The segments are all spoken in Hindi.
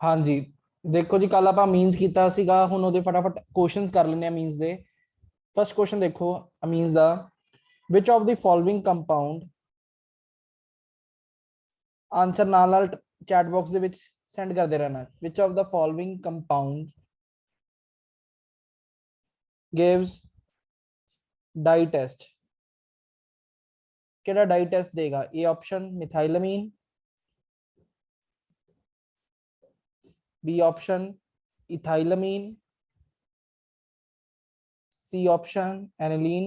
हाँ जी, देखो जी, कल आप मीन्स ਕੀਤਾ ਸੀਗਾ, ਹੁਣ ਉਹਦੇ ਫਟਾਫਟ ਕੁਐਸਚਨਸ ਕਰ ਲੈਣੇ ਆ ਮੀਨਸ ਦੇ। ਫਸਟ ਕੁਐਸਚਨ ਦੇਖੋ means the, which of the following compound, answer ਨਾਲ ਨਾਲ ਚੈਟ ਬਾਕਸ ਦੇ ਵਿੱਚ ਸੈਂਡ ਕਰਦੇ ਰਹਿਣਾ, which of the following compound gives dye test, ਕਿਹੜਾ डाई टेस्ट देगा? A option methylamine, B option ethylamine, C option aniline.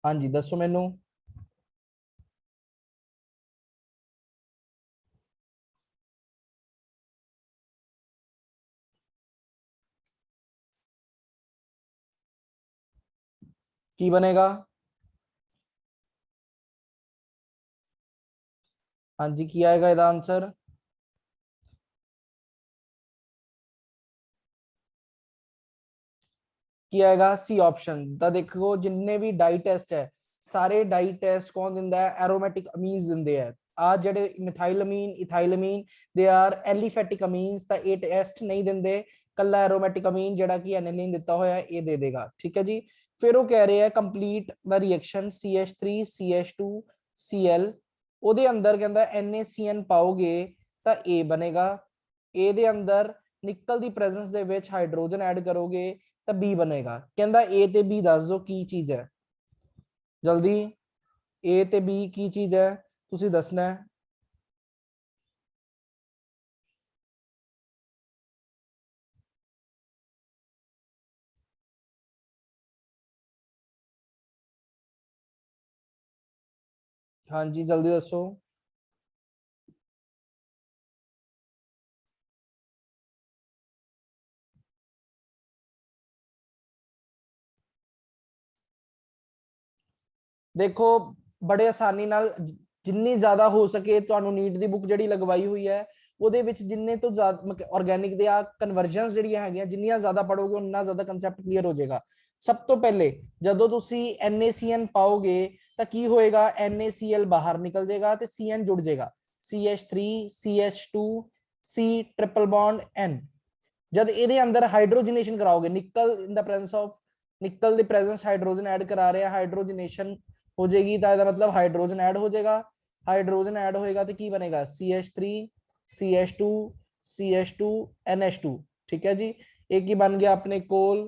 हाँ जी दसो मैनू। की बनेगा? हाँ जी, की आएगा इसका आंसर? की आएगा? C option. तो देखो जिन्ने भी डाई टेस्ट है, सारे डाई टेस्ट कौन दिंदा है? एरोमेटिक अमीन्स दिंदे है। आ जेडे मिथाइलमीन इथाइलमीन दे आर एलिफेटिक अमीन्स, तो ये टेस्ट नहीं दिंदे, कल्ला एरोमेटिक अमीन जेड़ा कि एनिलीन दिता होया ये दे देगा। ठीक है जी। फिर वो कह रहे हैं complete the reaction CH3 CH2 Cl, ਉਹਦੇ ਅੰਦਰ ਕਹਿੰਦਾ NaCN ਪਾਓਗੇ ਤਾਂ A ਬਣੇਗਾ। A ਦੇ ਅੰਦਰ ਨਿਕਲ ਦੀ ਪ੍ਰੈਜ਼ੈਂਸ ਦੇ ਵਿੱਚ ਹਾਈਡਰੋਜਨ ਐਡ ਕਰੋਗੇ ਤਾਂ B ਬਣੇਗਾ। ਕਹਿੰਦਾ A ਤੇ B ਦੱਸ ਦਿਓ ਕੀ ਚੀਜ਼ ਹੈ, ਜਲਦੀ। A ਤੇ B ਕੀ ਚੀਜ਼ ਹੈ ਤੁਸੀਂ ਦੱਸਣਾ ਹੈ। हाँ जी जल्दी दसो। देखो बड़े आसानी नाल जिन्नी ज्यादा हो सके ਤੁਹਾਨੂੰ ਨੀਟ ਦੀ ਬੁੱਕ ਜਿਹੜੀ ਲਗਵਾਈ ਹੋਈ ਹੈ ਉਹਦੇ ਵਿੱਚ ਜਿੰਨੇ ਤੋਂ ਜ਼ਿਆਦਾ ਆਰਗੈਨਿਕ ਦੇ ਆ ਕਨਵਰਜਨਸ ਜਿਹੜੀਆਂ ਹੈਗੀਆਂ, ਜਿੰਨੀਆਂ ਜ਼ਿਆਦਾ ਪੜੋਗੇ ਉਨਾ ਜ਼ਿਆਦਾ ਕਨਸੈਪਟ ਕਲੀਅਰ ਹੋ ਜਾਏਗਾ। ਸਭ ਤੋਂ ਪਹਿਲੇ ਜਦੋਂ ਤੁਸੀਂ NaCN ਪਾਓਗੇ ਤਾਂ ਕੀ ਹੋਏਗਾ? NaCl ਬਾਹਰ ਨਿਕਲ ਜਾਏਗਾ ਤੇ CN ਜੁੜ ਜਾਏਗਾ, CH3 CH2 C triple bond N। जब ਇਹਦੇ ਅੰਦਰ ਹਾਈਡਰੋਜਨੇਸ਼ਨ ਕਰਾਓਗੇ, ਨਿਕਲ ਇਨ ਦਾ ਪ੍ਰੈਜ਼ੈਂਸ ਆਫ ਨਿਕਲ ਦੀ ਪ੍ਰੈਜ਼ੈਂਸ ਹਾਈਡਰੋਜਨ ਐਡ ਕਰਾ ਰਹੇ ਆ, ਹਾਈਡਰੋਜਨੇਸ਼ਨ हो जाएगी तो ਇਹਦਾ मतलब हाइड्रोजन ऐड हो जाएगा। हाइड्रोजन ऐड होएगा तो की बनेगा? CH3 CH2 CH2 NH2। ठीक है जी। एक ही बन गया अपने कोल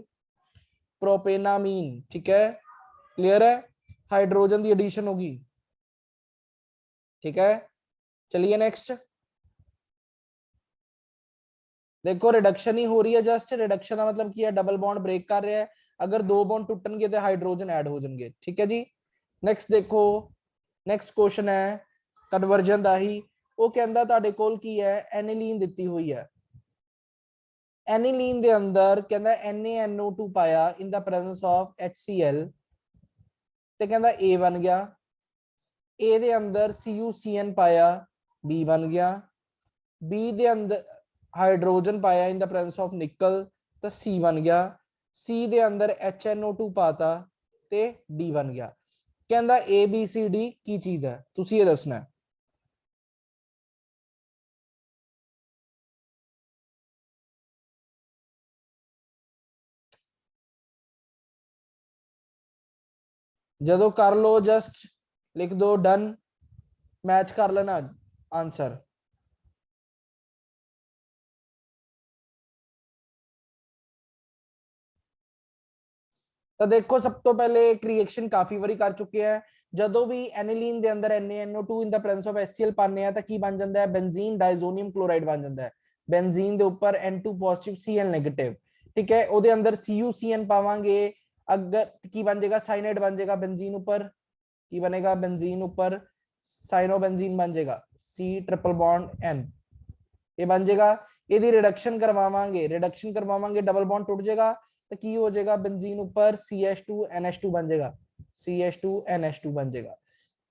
प्रोपेनामीन। ठीक है, क्लियर है? हाइड्रोजन की एडिशन होगी। ठीक है, चलिए नेक्स्ट। देखो रिडक्शन ही हो रही है, जस्ट रिडक्शन का मतलब की है डबल बॉन्ड ब्रेक कर रहा है। अगर दो बॉन्ड टुटणगे तो हाइड्रोजन ऐड हो जाएंगे। ठीक है जी। नेक्स्ट देखो, नेक्स्ट क्वेश्चन है कन्वर्जन का ही। वो कहता ਤੁਹਾਡੇ ਕੋਲ ਕੀ ਹੈ? एनिलीन ਦਿੱਤੀ ਹੋਈ है। एनिलीन ਦੇ ਅੰਦਰ ਕਹਿੰਦਾ NaNO2 ਪਾਇਆ in the presence of HCl ਤੇ ਕਹਿੰਦਾ A ਬਣ ਗਿਆ। A ਦੇ ਅੰਦਰ CuCN ਪਾਇਆ, B ਬਣ ਗਿਆ। B ਦੇ ਅੰਦਰ हाइड्रोजन पाया इन द प्रेजेंस ऑफ निकल तो C बन गया। C ਦੇ अंदर HNO2 पाता ते D बन गया। कहता ABCD की चीज है, तुसी ये दसना है। जदों कर लो जस्ट लिख दो डन, मैच कर लेना आंसर। तो देखो सब तो पहले एक रिएक्शन काफी बारी कर चुके हैं। ਜਦੋਂ ਵੀ एनिलीन ਦੇ ਅੰਦਰ NaNO2 in the presence of HCl ਪਾਉਂਦੇ ਆ ਤਾਂ ਕੀ ਬਣ ਜਾਂਦਾ ਹੈ? ਬੈਂਜ਼ੀਨ ਡਾਇਜ਼ੋਨੀਅਮ ਕਲੋਰਾਈਡ ਬਣ ਜਾਂਦਾ ਹੈ। ਬੈਂਜ਼ੀਨ ਦੇ ਉੱਪਰ N2 ਪੋਜ਼ਿਟਿਵ Cl 네ਗੇਟਿਵ। ठीक है, ਉਹਦੇ ਅੰਦਰ CuCN ਪਾਵਾਂਗੇ, अगर की बन जाएगा? साइनाइड बन जाएगा बेंजीन ऊपर। की बनेगा? बेंजीन ऊपर साइनो बेंजीन बन जाएगा, C ट्रिपल बॉन्ड N ये बन जाएगा। यदि रिडक्शन करवावांगे, रिडक्शन करवावांगे डबल बॉन्ड टूट जाएगा तो की हो जाएगा? बेंजीन ऊपर CH2NH2 बन जाएगा, CH2NH2 बन जाएगा।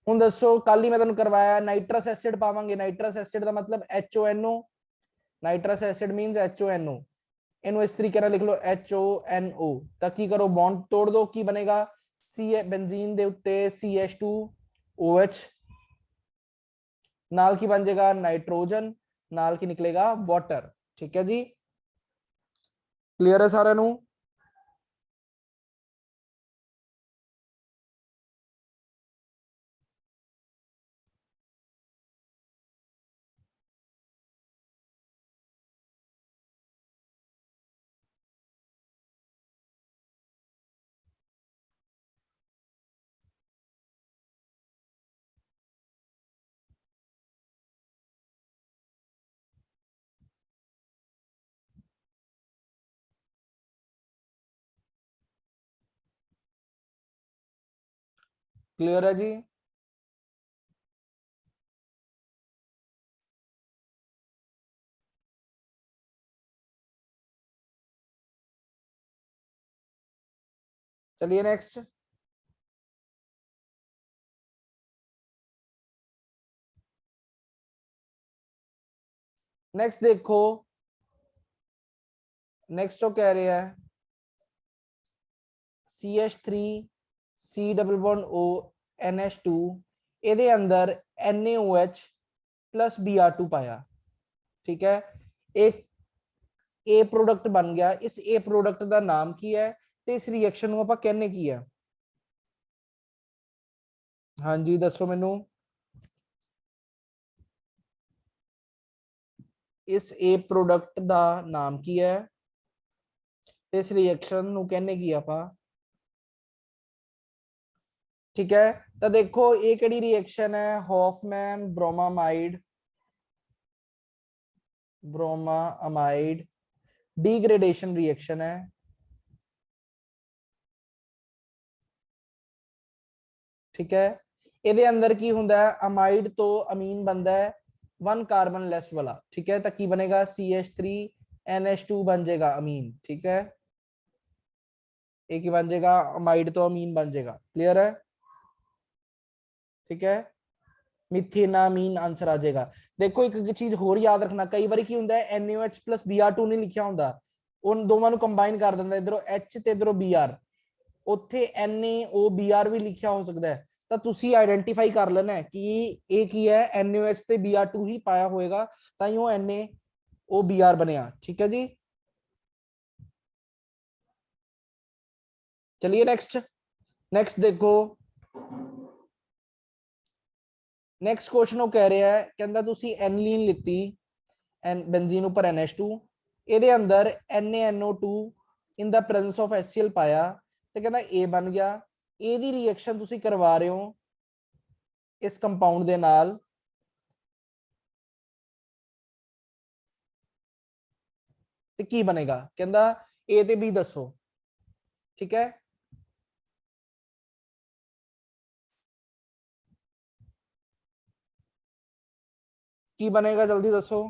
ਹੁਣ ਦੱਸੋ, ਕੱਲ ਹੀ ਮੈਂ ਤੁਹਾਨੂੰ ਕਰਵਾਇਆ ਨਾਈਟਰਸ ਐਸਿਡ ਪਾਵਾਂਗੇ, ਨਾਈਟਰਸ ਐਸਿਡ ਦਾ ਮਤਲਬ HONO, ਨਾਈਟਰਸ ਐਸਿਡ ਮੀਨਸ HONO। ਇਹਨੂੰ ਇਸ ਤਰੀਕੇ ਨਾਲ ਲਿਖ ਲਓ HONO। ਤਾਂ ਕੀ ਕਰੋ? ਬੌਂਡ ਤੋੜ ਦੋ, ਕੀ ਬਣੇਗਾ? C ਬੈਂਜ਼ੀਨ ਦੇ ਉੱਤੇ CH2OH ਨਾਲ ਕੀ ਬਣ ਜਾਏਗਾ? ਨਾਈਟ੍ਰੋਜਨ, नाल की निकलेगा वाटर। ठीक है जी, क्लियर है सारे नू? क्लियर है जी? चलिए नेक्स्ट। नेक्स्ट देखो, नेक्स्ट जो कह रहे हैं CH3 C double bond O NH2 ਇਹਦੇ अंदर NaOH प्लस Br2 पाया। ठीक है, एक ए प्रोडक्ट बन गया। इस ए प्रोडक्ट का नाम की है ਤੇ ਇਸ ਰਿਐਕਸ਼ਨ ਨੂੰ ਆਪਾਂ ਕਹਿੰਨੇ ਕੀ ਹੈ? ਹਾਂਜੀ ਦੱਸੋ ਮੈਨੂੰ। ਇਸ ए प्रोडक्ट ਦਾ ਨਾਮ ਕੀ ਹੈ ਤੇ ਇਸ ਰਿਐਕਸ਼ਨ ਨੂੰ ਕਹਿੰਨੇ ਕੀ ਆਪਾਂ? ठीक है, तो देखो ये केड़ी रिएक्शन है? Hofmann bromamide, bromamide degradation reaction है। ठीक है, ਇਹਦੇ अंदर की हुंदा है अमाइड तो अमीन बनता है 1 कार्बन लेस वाला। ठीक है, तो की बनेगा CH3NH2 बन जाएगा अमीन। ठीक है, एक ही बन जाएगा अमाइड तो अमीन बन जाएगा। क्लियर है? ठीक है, मिथेनामीन आंसर आ जाएगा। देखो एक चीज होर याद रखना, कई बार की हुंदा है NaOH प्लस Br2 नहीं लिखा हुंदा, उन दोवां नूं कंबाइन कर दिंदा, इधरों H ते इधरों Br, ਉੱਥੇ NaOBr ਵੀ ਲਿਖਿਆ ਹੋ ਸਕਦਾ ਹੈ। ਤਾਂ ਤੁਸੀਂ ਆਇਡੈਂਟੀਫਾਈ ਕਰ ਲੈਣਾ ਹੈ ਕਿ ਇਹ ਕੀ ਹੈ, NaOH ਤੇ Br2 ਹੀ ਪਾਇਆ ਹੋਏਗਾ ਤਾਂ ਹੀ ਉਹ NaOBr ਬਣਿਆ। ਠੀਕ ਹੈ ਜੀ, चलिए नेक्स्ट। नेक्स्ट देखो, नेक्स्ट क्वेश्चन वो कह रहा है, कहता तुसी एनलीन लिती बेंजीन ऊपर NH2, ਇਹਦੇ अंदर NaNO2 in the presence of HCl पाया तो कहता ए बन गया। ਇਹਦੀ ਰਿਐਕਸ਼ਨ ਤੁਸੀਂ ਕਰਵਾ ਰਹੇ ਹੋ इस कंपाउंड ਦੇ ਨਾਲ ਤੇ ਕੀ ਬਣੇਗਾ? ਕਹਿੰਦਾ ए ਤੇ B ਦੱਸੋ। ठीक है, की बनेगा जल्दी दसो।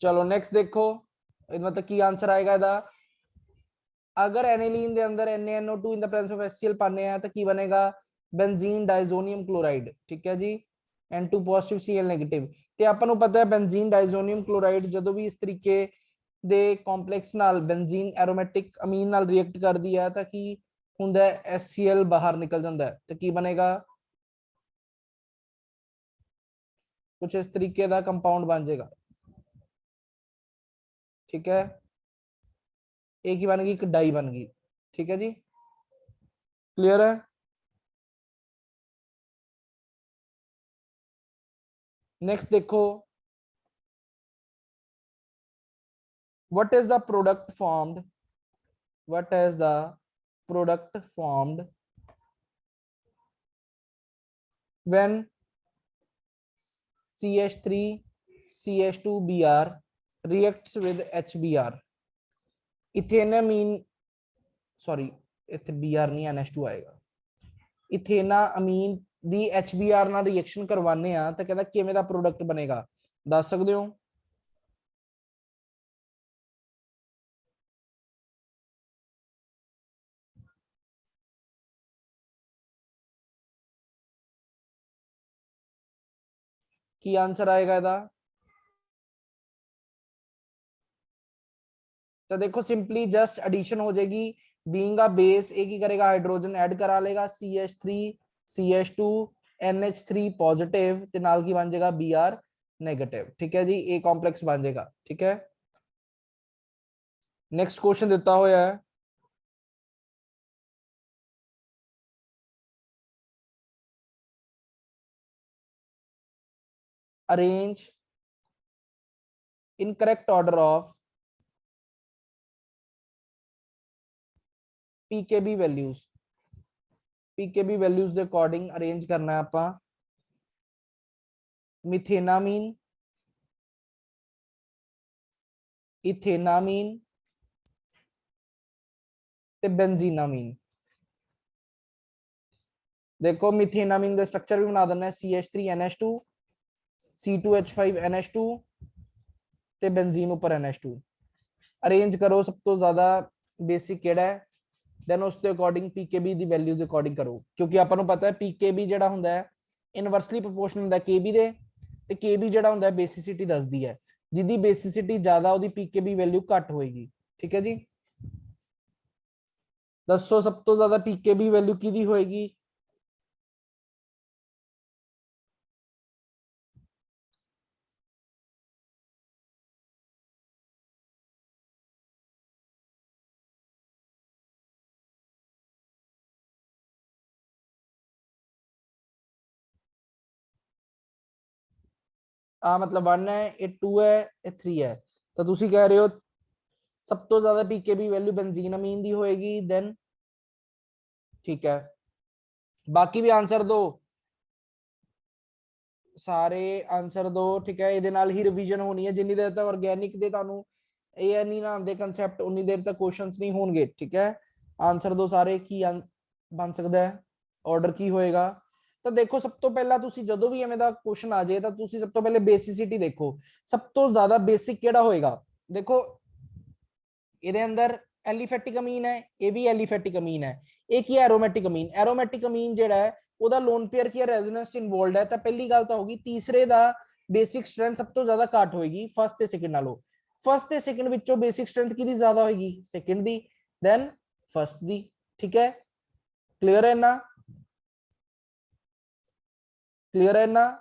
चलो नेक्स्ट देखो, मतलब की आंसर आएगा ਇਹਦਾ। अगर एनिलीन के अंदर NaNO2 in the presence of HCl पाने हैं तो की बनेगा? Benzene diazonium chloride. ठीक है जी, N2 पॉजिटिव Cl नेगेटिव। ਤੇ ਆਪਾਂ ਨੂੰ ਪਤਾ ਹੈ ਬੈਂਜ਼ੀਨ ਡਾਈਜ਼ੋਨੀਅਮ ਕਲੋਰਾਈਡ ਜਦੋਂ ਵੀ ਇਸ ਤਰੀਕੇ ਦੇ ਕੰਪਲੈਕਸ ਨਾਲ ਬੈਂਜ਼ੀਨ ਐਰੋਮੈਟਿਕ ਅਮੀਨ ਨਾਲ ਰਿਐਕਟ ਕਰਦੀ ਹੈ ਤਾਂ ਕੀ ਹੁੰਦਾ ਹੈ? HCl ਬਾਹਰ ਨਿਕਲ ਜਾਂਦਾ ਹੈ ਤੇ ਕੀ ਬਣੇਗਾ? कुछ इस तरीके का कंपाउंड बन जाएगा। ठीक है, एक ही बन गई, एक डाई बन गई। ठीक है जी, क्लियर है? नेक्स्ट देखो, what is the product formed, what is the product formed when CH3CH2Br reacts with HBr, ethanamine, sorry इथे Br नहीं NH2 आएगा, इथेनामीन ਦੀ HBr ਨਾਲ ਰਿਐਕਸ਼ਨ ਕਰਵਾਉਂਦੇ ਆ ਤਾਂ ਕਹਿੰਦਾ ਕਿਵੇਂ ਦਾ ਪ੍ਰੋਡਕਟ ਬਣੇਗਾ, ਦੱਸ ਸਕਦੇ ਹੋ? ਕੀ ਆਨਸਰ ਆਏਗਾ ਇਹਦਾ? तो देखो सिंपली जस्ट एडिशन हो जाएगी, बीइंग अ बेस एक ही करेगा, हाइड्रोजन ऐड करा लेगा, CH3 CH2 NH3 पॉजिटिव ते नाल की बन जाएगा Br नेगेटिव। ठीक है जी, ए कॉम्प्लेक्स बन जाएगा। ठीक है, नेक्स्ट क्वेश्चन देता हुआ है, arrange in correct order of pKb values, pKb values के अकॉर्डिंग अरेंज करना है आपा मिथेनामीन, इथेनामीन ते बेंजीनामीन। देखो मिथेनामीन का स्ट्रक्चर भी बना देना है, CH3NH2 C2H5NH2 ते बेंजीन ऊपर NH2। अरेंज करो सब तो ज्यादा बेसिक केड़ा है, देन उसके अकॉर्डिंग पीकेबी दी वैल्यू दे अकॉर्डिंग करो, क्योंकि ਆਪਾਂ ਨੂੰ पता है पीकेबी ਜਿਹੜਾ ਹੁੰਦਾ ਹੈ ਇਨਵਰਸਲੀ ਪ੍ਰੋਪੋਰਸ਼ਨਲ ਹੁੰਦਾ केबी ਦੇ, ਤੇ केबी ਜਿਹੜਾ ਹੁੰਦਾ ਹੈ ਬੇਸਿਸਿਟੀ ਦੱਸਦੀ ਹੈ, ਜਿਹਦੀ ਬੇਸਿਸਿਟੀ ਜ਼ਿਆਦਾ ਉਹਦੀ पीकेबी ਵੈਲਿਊ ਘੱਟ ਹੋਏਗੀ। ਠੀਕ ਹੈ ਜੀ, ਦੱਸੋ ਸਭ ਤੋਂ ਜ਼ਿਆਦਾ पीकेबी ਵੈਲਿਊ ਕਿਹਦੀ ਹੋਏਗੀ? ਆ मतलब 1 है, ये 2 है, ये 3 है, तो ਤੁਸੀਂ कह रहे हो सब तो ज्यादा पीकेबी वैल्यू बेंजीन अमीन दी होएगी, देन ठीक है, बाकी भी आंसर दो, सारे आंसर दो। ठीक है, ਇਹਦੇ ਨਾਲ ਹੀ ਰਿवीजन होनी है, जिन्नी देर तक ऑर्गेनिक ਦੇ ਤੁਹਾਨੂੰ ਇਹ ਨਹੀਂ ਨਾ ਆਉਂਦੇ ਕਨਸੈਪਟ ਉਨੀ ਦੇਰ ਤੱਕ क्वेश्चंस नहीं होंगे। ठीक है, आंसर दो सारे, की बन सकता है, ऑर्डर की होएगा? ਤਾਂ ਦੇਖੋ ਸਭ ਤੋਂ ਪਹਿਲਾਂ ਤੁਸੀਂ ਜਦੋਂ ਵੀ ਐਵੇਂ ਦਾ ਕੁਐਸਚਨ ਆ ਜਾਏ ਤਾਂ ਤੁਸੀਂ ਸਭ ਤੋਂ ਪਹਿਲੇ ਬੇਸਿਸਿਟੀ ਦੇਖੋ, ਸਭ ਤੋਂ ਜ਼ਿਆਦਾ ਬੇਸਿਕ ਕਿਹੜਾ ਹੋਏਗਾ। ਦੇਖੋ ਇਹਦੇ ਅੰਦਰ ਐਲੀਫੈਟਿਕ ਅਮੀਨ ਹੈ, ਇਹ ਵੀ ਐਲੀਫੈਟਿਕ ਅਮੀਨ ਹੈ, ਇਹ ਕੀ ਹੈ ਐਰੋਮੈਟਿਕ ਅਮੀਨ। ਐਰੋਮੈਟਿਕ ਅਮੀਨ ਜਿਹੜਾ ਹੈ ਉਹਦਾ ਲੋਨ ਪੇਅਰ ਕੀ ਰੈਜ਼ੋਨੈਂਸ ਇਨਵੋਲਵਡ ਹੈ, ਤਾਂ ਪਹਿਲੀ ਗੱਲ ਤਾਂ ਹੋਗੀ ਤੀਸਰੇ ਦਾ ਬੇਸਿਕ ਸਟਰੈਂਥ ਸਭ ਤੋਂ ਜ਼ਿਆਦਾ ਘੱਟ ਹੋਏਗੀ ਫਸਟ ਤੇ ਸੈਕਿੰਡ ਨਾਲੋਂ। फर्स्ट ਤੇ ਸੈਕਿੰਡ ਵਿੱਚੋਂ ਬੇਸਿਕ ਸਟਰੈਂਥ ਕਿਹਦੀ ਜ਼ਿਆਦਾ ਹੋਏਗੀ? ਸੈਕਿੰਡ ਦੀ, ਦੈਨ ਫਸਟ ਦੀ। ਠੀਕ ਹੈ, क्लियर है ना, क्लियर है ना?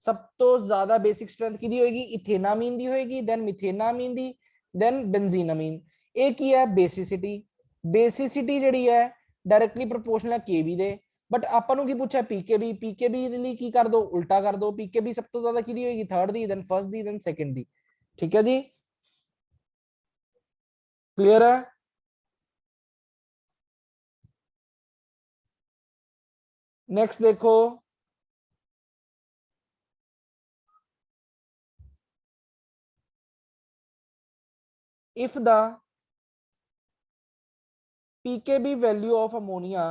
सब तो ज्यादा बेसिक स्ट्रेंथ की होगी इथेनामीन दी होगी, देन मिथेनामीन दी, देन बेंजीनामीन। एक ही है बेसिसिटी, बेसिसिटी जड़ी है डायरेक्टली प्रोपोर्शनल है केबी दे, बट ਆਪਾਂ ਨੂੰ ਕੀ ਪੁੱਛਿਆ पीकेबी, पीकेबी ਦੇ ਲਈ ਕੀ ਕਰ ਦੋ, ਉਲਟਾ ਕਰ ਦੋ, पीकेबी सब तो ज्यादा ਕਿਹਦੀ ਹੋਏਗੀ? थर्ड दी, देन फर्स्ट दी, देन सेकंड दी। ठीक है जी, क्लियर है? नेक्स्ट देखो, if the pKb value of ammonia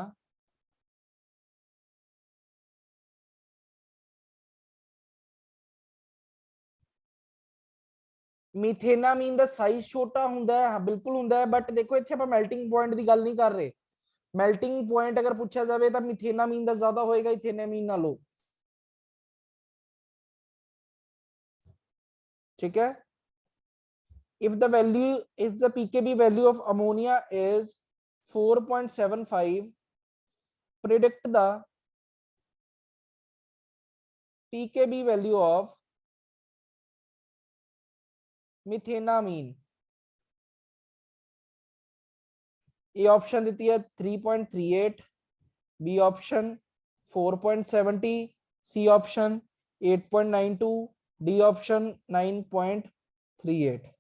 methanamine ਦਾ ਸਾਈਜ਼ ਛੋਟਾ ਹੁੰਦਾ ਹੈ, ਹਾਂ ਬਿਲਕੁਲ ਹੁੰਦਾ ਹੈ, ਬਟ ਦੇਖੋ ਇੱਥੇ ਆਪਾਂ ਮੈਲਟਿੰਗ ਪੁਆਇੰਟ ਦੀ ਗੱਲ ਨਹੀਂ ਕਰ ਰਹੇ। ਮੈਲਟਿੰਗ ਪੁਆਇੰਟ ਅਗਰ ਪੁੱਛਿਆ ਜਾਵੇ ਤਾਂ मीथेनामीन ਦਾ ਜ਼ਿਆਦਾ ਹੋਏਗਾ इथेनामीन ਨਾਲੋਂ। ठीक है, if the pKb value of ammonia is 4.75, predict the pKb value of methanamine. A option देती है 3.38, B option 4.70, C option 8.92, D option 9.38।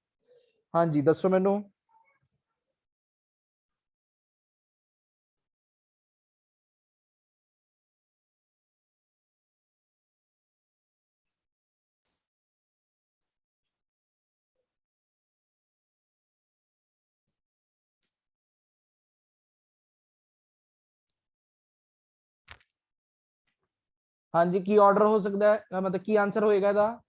हाँ जी दसो मैनू। हाँ जी की ऑर्डर हो सकता है, मतलब की आंसर होएगा ਇਹਦਾ?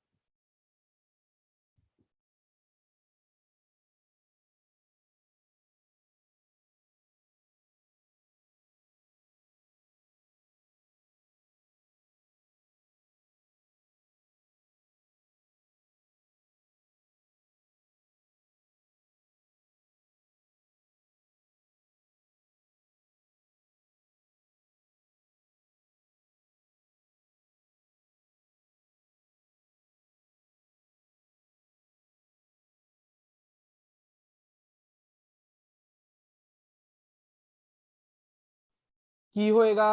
ਕੀ ਹੋਏਗਾ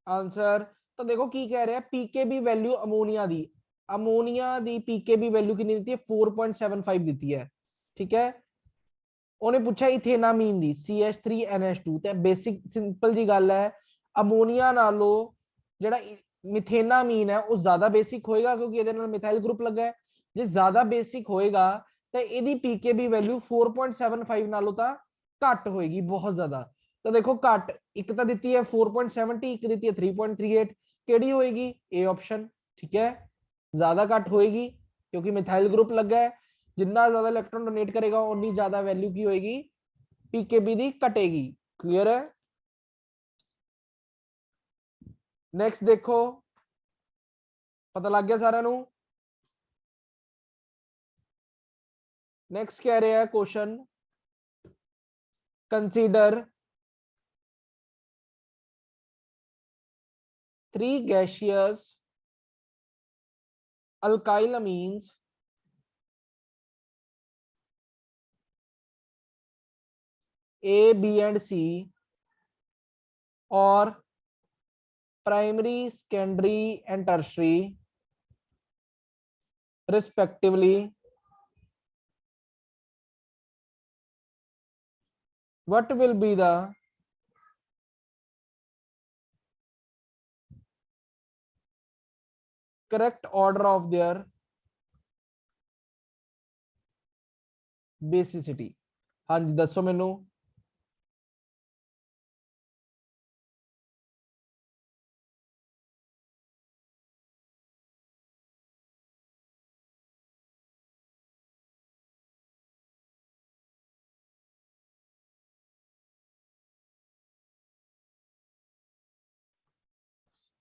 ਆਨਸਰ? ਤਾਂ ਦੇਖੋ ਕੀ ਕਹਿ ਰਿਹਾ, ਪੀਕੇਬੀ ਵੈਲਿਊ ਅਮੋਨੀਆ ਦੀ ਪੀਕੇਬੀ ਵੈਲਿਊ ਕਿੰਨੀ ਦਿੱਤੀ ਹੈ? 4.75 ਦਿੱਤੀ ਹੈ, ਠੀਕ ਹੈ। ਉਹਨੇ ਪੁੱਛਿਆ ਇਥੇਨਾਮੀਨ ਦੀ CH3NH2, ਤੇ ਬੇਸਿਕ ਸਿੰਪਲ ਜੀ ਗੱਲ ਹੈ, ਅਮੋਨੀਆ ਨਾਲੋਂ ਜਿਹੜਾ ਮਿਥੇਨਾਮੀਨ ਹੈ ਉਹ ਜ਼ਿਆਦਾ ਬੇਸਿਕ ਹੋਏਗਾ, ਕਿਉਂਕਿ ਇਹਦੇ ਨਾਲ ਮਿਥਾਈਲ ਗਰੁੱਪ ਲੱਗਾ ਹੈ। ਜੇ ਜ਼ਿਆਦਾ ਬੇਸਿਕ ਹੋਏਗਾ ਤਾਂ ਇਹਦੀ ਪੀਕੇਬੀ ਵੈਲਿਊ 4.75 ਨਾਲੋਂ ਤਾਂ ਘੱਟ ਹੋਏਗੀ, ਬਹੁਤ ਜ਼ਿਆਦਾ। ਤਾਂ ਦੇਖੋ ਘੱਟ ਇੱਕ ਤਾਂ ਦਿੱਤੀ ਹੈ 4.70, ਇੱਕ ਦਿੱਤੀ ਹੈ 3.38, ਕਿਹੜੀ ਹੋਏਗੀ? ਏ ਆਪਸ਼ਨ, ਠੀਕ ਹੈ। ਜ਼ਿਆਦਾ ਘੱਟ ਹੋਏਗੀ ਕਿਉਂਕਿ ਮਿਥਾइल ग्रुप लगा है, जिन्ना ज्यादा इलेक्ट्रॉन डोनेट करेगा उन्नी ज्यादा वैल्यू की होएगी, पीकेबी दी कटेगी। क्लियर है? नेक्स्ट देखो, पता लग गया सारा नू? नेक्स्ट कह रहे हैं question, consider 3 gaseous alkyl amines A, B and C और primary, secondary and tertiary respectively, what will be the correct order of their basicity? हाँ जी दसो मैनू।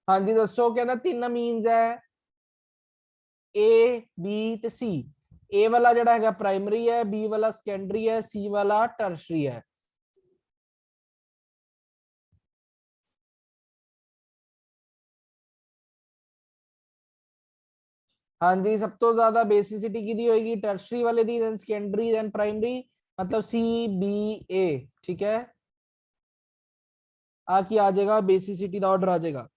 हाँ जी दसो, कहना 3 अमीन्स है, ए बी ते सी। ए वाला जड़ा है प्राइमरी है, बी वाला सेकेंडरी है, सी वाला टर्शरी है। हाँ जी सब तो ज्यादा बेसिसिटी की दी होगी टर्शरी वाले दी, देन सेकेंडरी, देन प्राइमरी, मतलब सी बी ए, ठीक है। आ जाएगा बेसिसिटी का ऑर्डर आ जाएगा।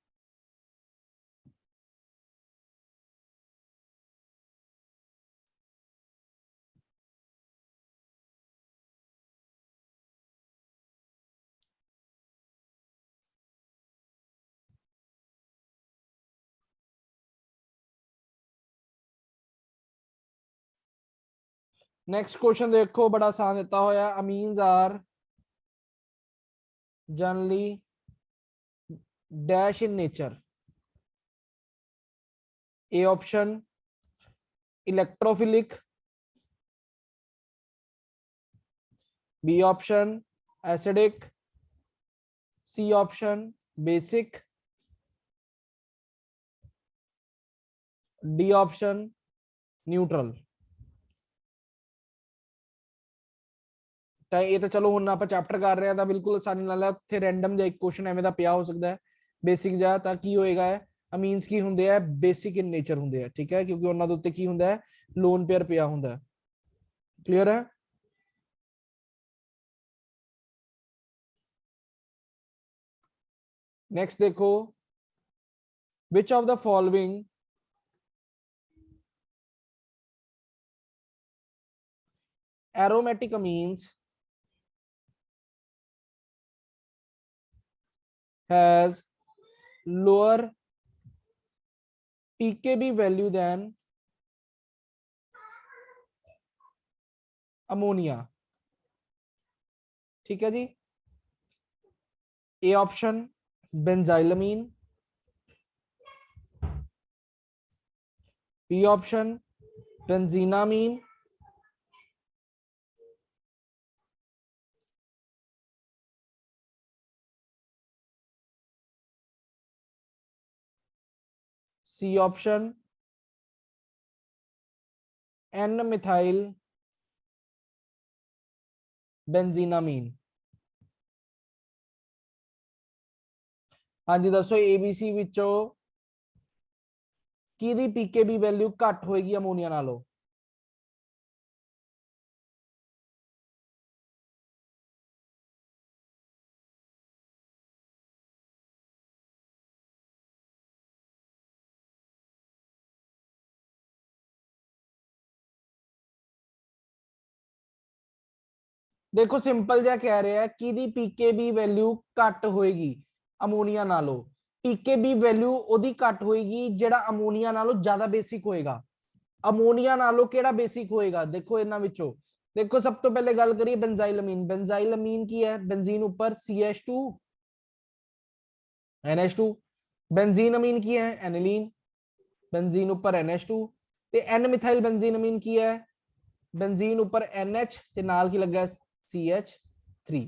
नेक्स्ट क्वेश्चन देखो, बड़ा आसान देता होया, amines are generally dash in nature. A option electrophilic, B option acidic, C option basic, D option neutral. ਤਾਂ ਇਹ ਤਾਂ ਚਲੋ ਹੁਣ ਆਪਾਂ ਚੈਪਟਰ ਕਰ ਰਹੇ ਆ ਤਾਂ ਬਿਲਕੁਲ ਆਸਾਨੀ ਨਾਲ ਉੱਥੇ ਰੈਂਡਮ ਜਿਹਾ ਇੱਕ ਕੁਐਸਚਨ ਐਵੇਂ ਦਾ ਪਿਆ ਹੋ ਸਕਦਾ ਹੈ ਬੇਸਿਕ ਜਿਹਾ। ਤਾਂ ਕੀ ਹੋਏਗਾ ਹੈ, ਅਮੀਨਸ ਕੀ ਹੁੰਦੇ ਆ? ਬੇਸਿਕ ਇਨ ਨੇਚਰ ਹੁੰਦੇ ਆ, ਠੀਕ ਹੈ, ਕਿਉਂਕਿ ਉਹਨਾਂ ਦੇ ਉੱਤੇ ਕੀ ਹੁੰਦਾ ਹੈ? ਲੋਨ ਪੇਅਰ ਪਿਆ ਹੁੰਦਾ ਹੈ। ਕਲੀਅਰ ਹੈ? नेक्स्ट देखो, which of the following aromatic amines has lower pKb value than ammonia. ठीक है जी। A option benzylamine, B option benzenamine, C option N methyl benzenamine. हाँ जी दसो एबीसी विचों किहदी पीकेबी वैल्यू घट होएगी अमोनिया नालों। देखो सिंपल जा कह रहे हैं कि पीकेबी वैल्यू घट होएगी अमोनिया नालों। पीकेबी वैल्यू ओदी घट होएगी जेड़ा अमोनिया नालों ज्यादा बेसिक होएगा। अमोनिया नालों केड़ा बेसिक होएगा देखो इन्हां विचों। देखो सब तो पहले गल करिए बेंजाइलमीन। बेंजाइलमीन की है बेंजीन ऊपर CH2 NH2। बेंजीन अमीन की है एनिलीन, बेंजीन ऊपर NH2 ते एन मिथाइल बेंजीन अमीन की है बेंजीन ऊपर NH ਤੇ ਨਾਲ ਕੀ ਲੱਗਾ CH3।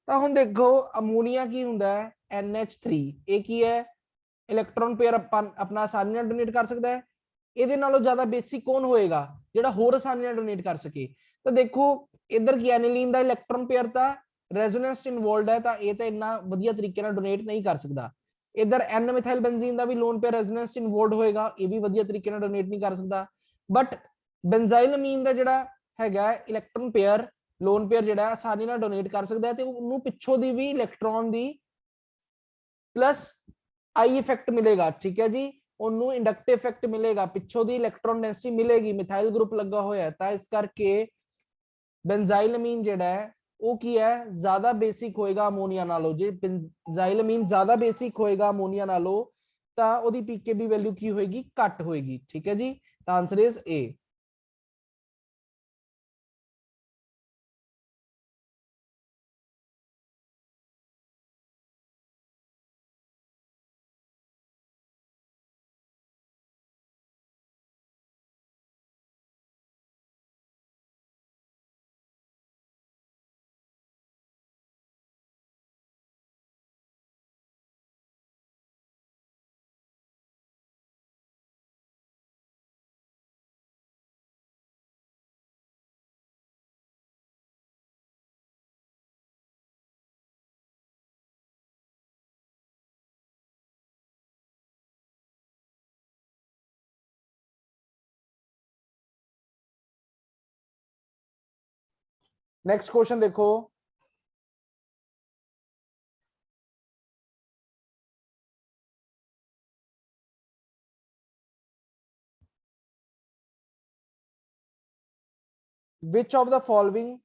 ਤਾਂ ਹੁਣ ਦੇਖੋ ਅਮੋਨੀਆ ਕੀ ਹੁੰਦਾ ਹੈ NH3 ਇਹ ਕੀ ਹੈ ਇਲੈਕਟ੍ਰੋਨ ਪੇਅਰ ਆਪਣਾ ਆਸਾਨੀ ਨਾਲ ਡੋਨੇਟ ਕਰ ਸਕਦਾ ਹੈ। ਇਹਦੇ ਨਾਲੋਂ ਜ਼ਿਆਦਾ ਬੇਸਿਕ ਕੌਣ ਹੋਏਗਾ ਜਿਹੜਾ ਹੋਰ ਆਸਾਨੀ ਨਾਲ ਡੋਨੇਟ ਕਰ ਸਕੇ। ਤਾਂ ਦੇਖੋ ਇਧਰ ਕੀ ਐਨਿਲੀਨ ਦਾ ਇਲੈਕਟ੍ਰੋਨ ਪੇਅਰ ਤਾਂ ਰੈਜ਼ੋਨੈਂਸ ਇਨਵੋਲਵਡ ਹੈ ਤਾਂ ਇਹ ਤਾਂ ਇੰਨਾ ਵਧੀਆ ਤਰੀਕੇ ਨਾਲ ਡੋਨੇਟ ਨਹੀਂ ਕਰ ਸਕਦਾ। इधर एन मिथाइल बेंजीन का भी लोन पेयर रेजोनेंस इन्वॉल्व होएगा ये भी वधिया तरीके नाल डोनेट नहीं कर सकता। बट बेंजाइलमीन का जिहड़ा हैगा इलैक्ट्रॉन पेयर लोन पेयर जिहड़ा आसानी नाल डोनेट कर सकता है ते उन्होंने पिछों दी भी electron the plus I effect मिलेगा। ठीक है जी उन्होंने इंडक्टिव इफेक्ट मिलेगा पिछों दी इलैक्ट्रॉन डेंसिटी मिलेगी मिथाइल ग्रुप लगा होया है तां इस करके बेंजाइलमीन जिहड़ा है वो की है ज्यादा बेसिक होएगा अमोनिया नालों। जे बेंजाइलमीन ज्यादा बेसिक होएगा अमोनिया नालों तां ओदी पीकेबी वैल्यू की होएगी घट होएगी। ठीक है जी तो answer is a. Next question देखो which of the following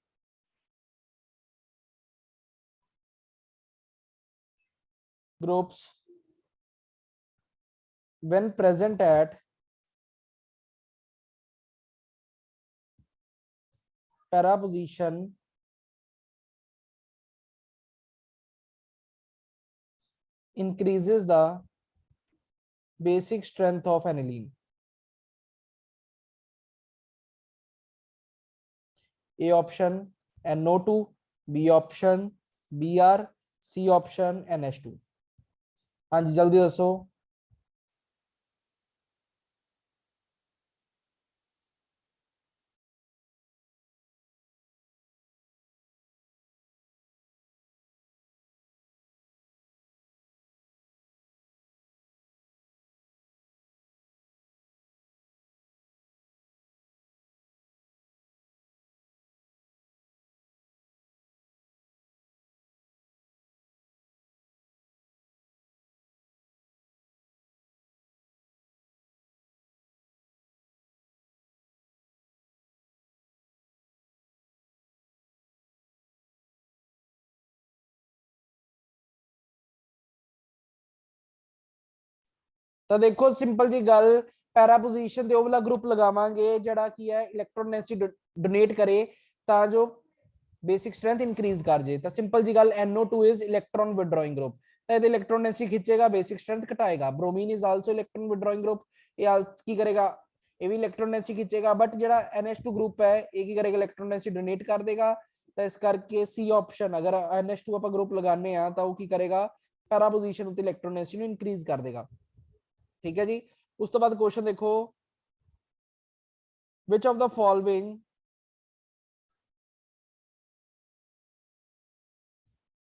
groups when present at para position increases the basic strength of aniline। A option NO2, B option Br, C option NH2। हाँ जी जल्दी दसो। ਤਾਂ ਦੇਖੋ ਸਿੰਪਲ ਜੀ ਗੱਲ, ਪੈਰਾ ਪੋਜੀਸ਼ਨ ਤੇ ਉਹ ਵਾਲਾ ਗਰੁੱਪ ਲਗਾਵਾਂਗੇ ਜਿਹੜਾ ਕੀ ਹੈ ਇਲੈਕਟ੍ਰੋਨ ਡੈਂਸਿਟੀ ਡੋਨੇਟ ਕਰੇ ਤਾਂ ਜੋ बेसिक स्ट्रेंथ इंक्रीज कर जाए। तो सिंपल जी गल NO2 is electron withdrawing group, तो ये इलेक्ट्रॉन डेंसिटी खींचेगा, बेसिक स्ट्रेंथ घटाएगा। Bromine is also electron withdrawing group, ये की करेगा, ये भी इलेक्ट्रॉन डेंसिटी खींचेगा, बट जो NH2 ग्रुप है ये की करेगा, इलेक्ट्रॉन डेंसिटी डोनेट कर देगा। तो इस करके सी ऑप्शन, अगर NH2 आप ग्रुप लगाने हैं तो वो की करेगा, पैरा पोजीशन उत्ते इलेक्ट्रॉन डेंसिटी इंक्रीज कर देगा। ठीक है जी। उस तो बाद क्वेश्चन देखो, which of the following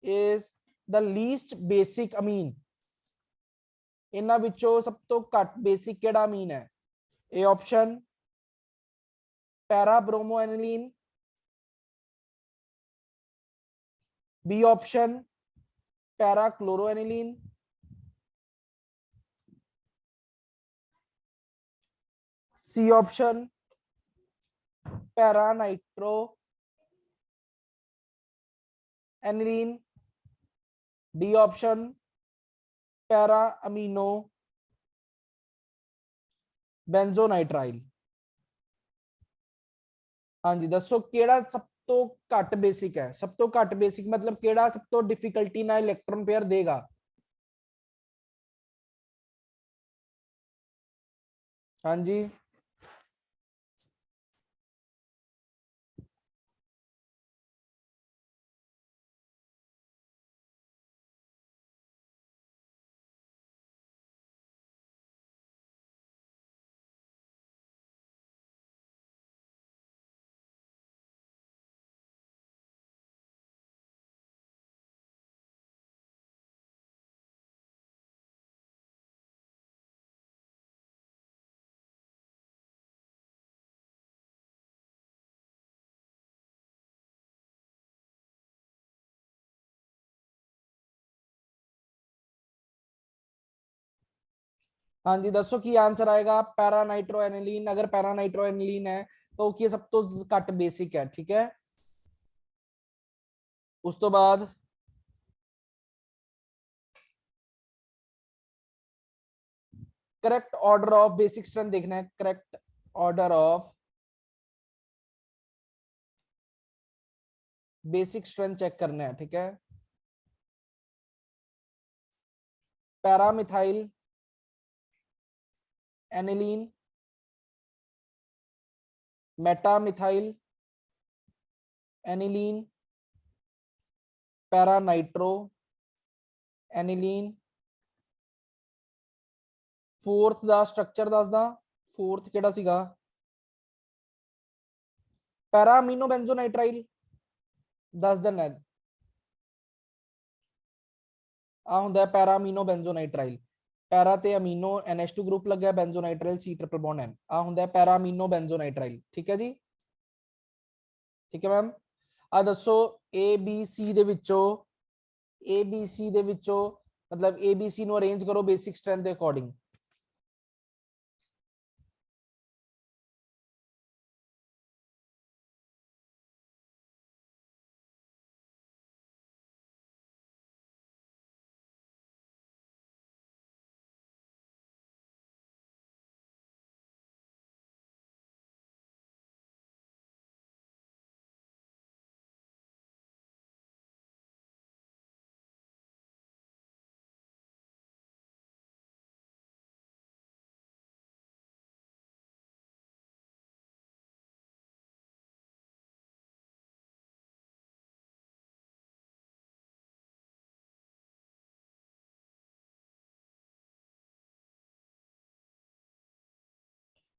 is the least basic amine, इन्हां विचों सब तो घट बेसिक केड़ा अमीन है? A option para bromoaniline, B option para chloroaniline, C option para nitro aniline, D option para amino benzonitrile. हाँ जी दसो केड़ा सब तो घट बेसिक है? सब तो घट बेसिक मतलब केड़ा सब तो डिफिकल्टी ना इलेक्ट्रॉन पेयर देगा? हाँ जी हाँ जी दसो की आंसर आएगा? Para nitro aniline. अगर पैरा नाइट्रो एनिलीन है तो की सब तो घट बेसिक है। ठीक है। उस तो बाद correct order of basic strength देखना है, correct order of basic strength check करना है। ठीक है। Para methyl aniline, meta methyl aniline, para nitro aniline. Fourth दा स्ट्रक्चर दसदा, फोर्थ केड़ा सीगा? पैरा अमीनो बेंजोनाइट्राइल दस दिन है, आ हुंदा है पैरा अमीनो बेंजोनाइट्राइल। पैरा ते अमीनो NH2 ग्रुप लग्या, बेंजोनाइट्राइल C ट्रिपल बॉन्ड N, आ हुंदा है पैरा अमीनो बेंजोनाइट्राइल। ठीक है जी। ठीक है मैम। आ दसो ABC दे विचों, ABC दे विचों मतलब ABC नु अरेंज करो बेसिक स्ट्रेंथ के अकॉर्डिंग।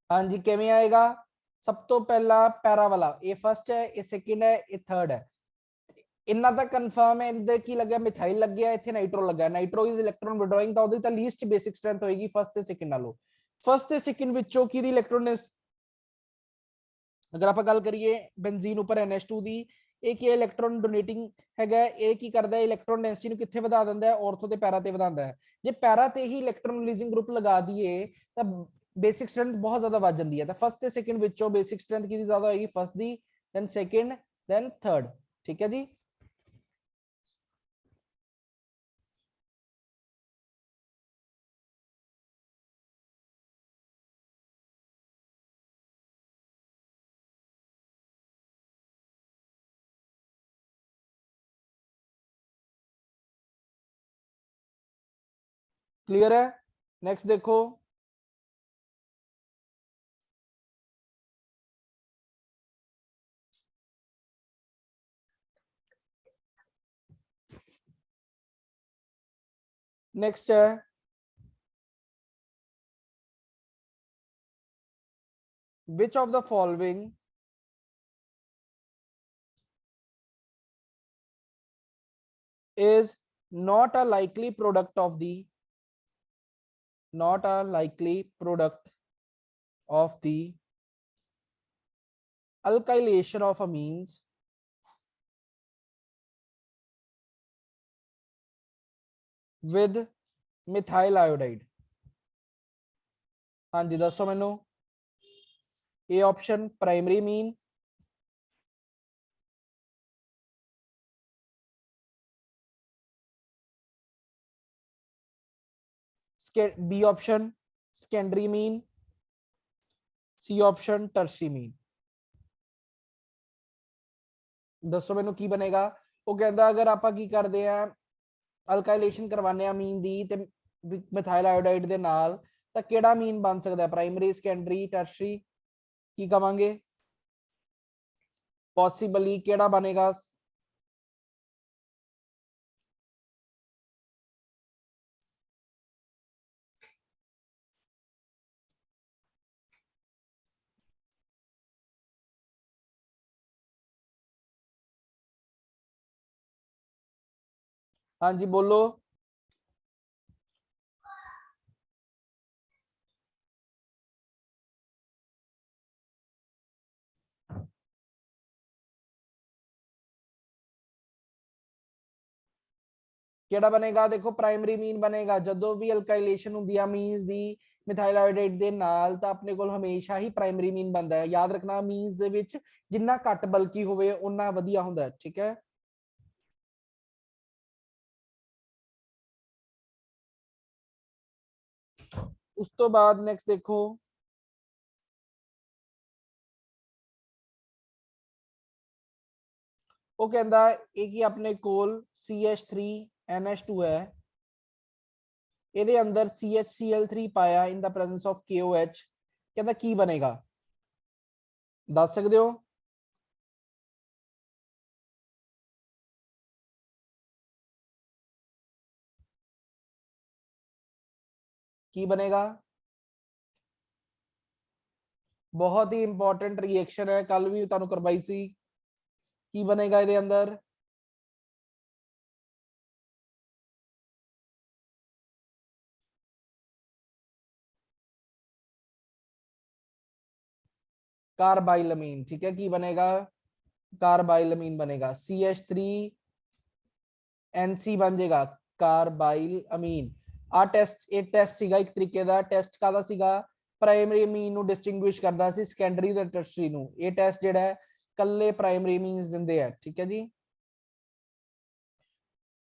हाँ जी किवें आएगा? सब तो पहला पैरा वाला, ये फर्स्ट है, ये सेकंड है, ये थर्ड है। इन्ना तक कंफर्म है। इधर की लग गया मिथाइल लग गया, इथे नाइट्रो लग गया। नाइट्रो इज इलेक्ट्रॉन विड्रॉइंग, तो ਉਹਦੀ ਤਾਂ ਲੀਸਟ ਬੇਸਿਕ ਸਟਰੈਂਥ ਹੋਏਗੀ ਫਸਟ ਤੇ ਸੈਕਿੰਡ ਨਾਲੋਂ। फर्स्ट ਤੇ ਸੈਕਿੰਡ ਵਿੱਚੋਂ ਕੀ ਦੀ ਇਲੈਕਟ੍ਰੋਨ, अगर आप गल करिए बेंजीन उपर NH2 दी, ਇਹ ਕੀ ਇਲੈਕਟ੍ਰੋਨ ਡੋਨੇਟਿੰਗ ਹੈਗਾ, ਇਹ ਕੀ ਕਰਦਾ ਹੈ ਇਲੈਕਟ੍ਰੋਨ ਡੈਂਸਿਟੀ ਨੂੰ ਕਿੱਥੇ ਵਧਾ ਦਿੰਦਾ ਹੈ? ਔਰਥੋ ਤੇ ਪੈਰਾ ਤੇ ਵਧਾਉਂਦਾ ਹੈ। ਜੇ ਪੈਰਾ ਤੇ ਹੀ ਇਲੈਕਟ੍ਰੋਨ ਰਿਲੀਜ਼ਿੰਗ ਗਰੁੱਪ ਲਗਾ ਦਈਏ ਤਾਂ ਬੇਸਿਕ ਸਟਰੈਂਥ ਬਹੁਤ ਜ਼ਿਆਦਾ ਵੱਧ ਜਾਂਦੀ ਹੈ। ਤਾਂ ਫਸਟ ਤੇ ਸੈਕਿੰਡ ਵਿੱਚੋਂ ਬੇਸਿਕ ਸਟਰੈਂਥ ਕਿਹਦੀ ਜ਼ਿਆਦਾ ਹੋਏਗੀ? ਫਸਟ ਦੀ, ਦੈਨ ਸੈਕਿੰਡ, ਦੈਨ ਥਰਡ। ਠੀਕ ਹੈ ਜੀ। क्लियर है? नेक्स्ट देखो, नेक्स्ट है विच of the following is not a likely product of the not a likely product of the alkylation of amines with methyl iodide। हाँ जी दसो मैनू। A option primary amine, B option secondary amine, C option tertiary amine. दसो मैनू की बनेगा। वो कहता अगर आप की करते हैं अल्काइलेशन करवाने अमीन दी ते मिथाइल आयोडाइड दे नाल तां केड़ा मीन बन सकता है, प्राइमरी सेकेंडरी टर्शी, की कवांगे? पॉसिबली केड़ा बनेगा? हाँ जी बोलो। केड़ा बनेगा? देखो प्राइमरी मीन बनेगा जदों भी अल्काइलेशन हुंदी है अमीन्स दी मिथाइल आयोडाइड दे नाल तां अपने कोल हमेशा ही प्राइमरी मीन बनदा है। याद रखना अमीन्स दे विच जिन्ना घट बल्कि होवे उन्ना वधिया हुंदा है, ठीक है। उस तो बाद नेक्स्ट देखो, वो कहता है कि अपने कोल CH3NH2 है, ਇਹਦੇ अंदर CHCl3 पाया in the presence of KOH, कहता की बनेगा? दस सकते हो? की बनेगा? बहुत ही इंपॉर्टेंट रिएक्शन है, कल भी तुहानू करवाई सी। की बनेगा ਇਹਦੇ अंदर? कार्बाइलमीन, ठीक है। की बनेगा? कार्बाइलमीन बनेगा। CH3NC बन जाएगा कार्बाइल अमीन। आ टेस्ट ਇਹ ਟੈਸਟ ਸੀਗਾ ਇੱਕ ਤਰੀਕੇ ਦਾ। ਟੈਸਟ ਕਾਦਾ ਸੀਗਾ? ਪ੍ਰਾਇਮਰੀ ਅਮੀਨ ਨੂੰ ਡਿਸਟਿੰਗੁਇਸ਼ ਕਰਦਾ ਸੀ ਸੈਕੰਡਰੀ ਤੇ ਟਰਸ਼ਰੀ ਨੂੰ। ਇਹ ਟੈਸਟ ਜਿਹੜਾ ਹੈ ਕੱਲੇ ਪ੍ਰਾਇਮਰੀ ਅਮੀਨਸ ਦਿੰਦੇ ਆ, ਠੀਕ ਹੈ ਜੀ।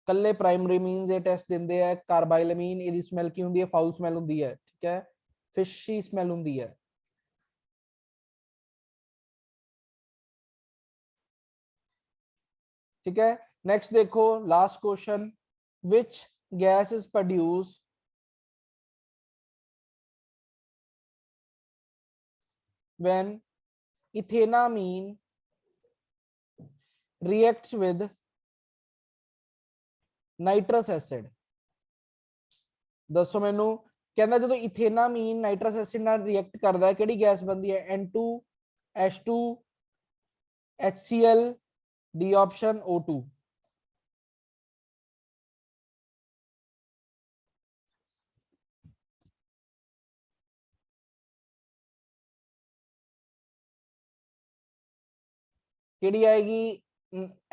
ਕੱਲੇ ਪ੍ਰਾਇਮਰੀ ਅਮੀਨਸ ਇਹ ਟੈਸਟ ਦਿੰਦੇ ਆ। कार्बाइल अमीन ਇਹਦੀ ਸਮੈਲ ਕੀ ਹੁੰਦੀ ਹੈ? ਫਾਊਲ ਸਮੈਲ ਹੁੰਦੀ ਹੈ, ਠੀਕ ਹੈ, ਫਿਸ਼ੀ ਸਮੈਲ ਹੁੰਦੀ ਹੈ। ठीक है। नेक्स्ट देखो last question, which gas is produce when ethanamine reacts with nitrous acid. दसो मैनू। कहना जो इथेनामीन नाइट्रस एसिड नाल रिएक्ट करता है केड़ी गैस बनती है? N2H2 HCl, D option O2। केड़ी आएगी?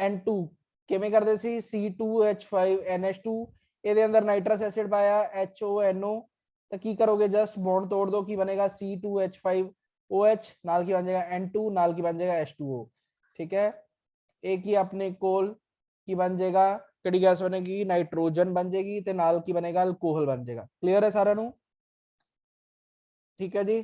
N2 किवें करदे सी? C2H5NH2 ਇਹਦੇ अंदर नाइट्रस एसिड पाया HONO तो की करोगे? जस्ट बॉन्ड तोड़ दो, की बनेगा? C2H5OH नाल की बन जाएगा N2 नाल की बन जाएगा H2O, ठीक है। एक ही अपने कोल की बन जाएगा केड़ी गैस बनेगी? नाइट्रोजन बन जाएगी ते नाल की बनेगा? अल्कोहल बन जाएगा। क्लियर है सारा नू? ठीक है जी।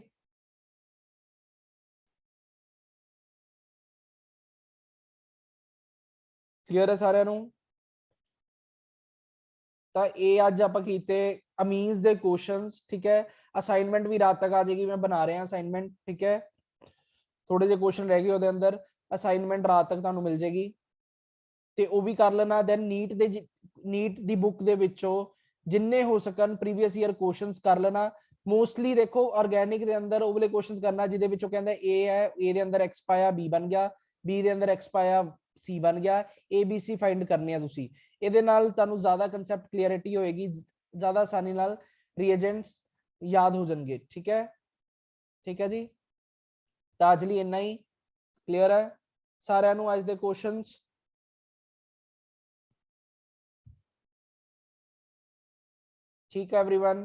क्लियर है सारा नू? ਤਾਂ ਇਹ ਅੱਜ ਆਪਾਂ ਕੀਤੇ ਅਮੀਜ਼ ਦੇ ਕੁਐਸਚਨਸ, ਠੀਕ ਹੈ। ਅਸਾਈਨਮੈਂਟ ਵੀ ਰਾਤ ਤੱਕ ਆ ਜਾਏਗੀ, ਮੈਂ ਬਣਾ ਰਿਹਾ ਅਸਾਈਨਮੈਂਟ, ਠੀਕ ਹੈ। ਥੋੜੇ ਜਿਹੇ ਕੁਐਸਚਨ ਰਹਿ ਗਏ ਉਹਦੇ ਅੰਦਰ, ਅਸਾਈਨਮੈਂਟ ਰਾਤ ਤੱਕ ਤੁਹਾਨੂੰ ਮਿਲ ਜਾਏਗੀ ਤੇ ਉਹ ਵੀ ਕਰ ਲੈਣਾ। ਦੈਨ ਨੀਟ ਦੀ ਬੁੱਕ ਦੇ ਵਿੱਚੋਂ ਜਿੰਨੇ ਹੋ ਸਕਣ ਪ੍ਰੀਵੀਅਸ ਈਅਰ ਕੁਐਸਚਨਸ ਕਰ ਲੈਣਾ। ਮੋਸਟਲੀ ਦੇਖੋ ਆਰਗੈਨਿਕ ਦੇ ਅੰਦਰ ਉਹ ਵਾਲੇ ਕੁਐਸਚਨਸ ਕਰਨਾ ਜਿਹਦੇ ਵਿੱਚੋਂ ਕਹਿੰਦਾ ਏ ਹੈ, ਏ ਦੇ ਅੰਦਰ ਐਕਸ ਪਾਇਆ ਬੀ ਬਣ ਗਿਆ, ਬੀ ਦੇ ਅੰਦਰ ਐਕਸ ਪਾਇਆ ਸੀ ਬਣ ਗਿਆ, ਏ ਬੀ ਸੀ ਫਾਈਂਡ ਕਰਨੇ ਆ ਤੁਸੀਂ। ਇਹਦੇ ਨਾਲ ਤੁਹਾਨੂੰ ਜ਼ਿਆਦਾ ਕਨਸੈਪਟ ਕਲੀਅਰਿਟੀ ਹੋਏਗੀ, ਜ਼ਿਆਦਾ ਆਸਾਨੀ ਨਾਲ ਰੀਏਜੈਂਟਸ ਯਾਦ ਹੋ ਜਾਣਗੇ, ਠੀਕ ਹੈ। ਠੀਕ ਹੈ ਜੀ, ਤਾਂ ਅੱਜ ਲਈ ਇੰਨਾ ਹੀ। ਕਲੀਅਰ ਹੈ ਸਾਰਿਆਂ ਨੂੰ ਅੱਜ ਦੇ ਕੁਐਸਚਨਸ? ठीक है एवरीवन।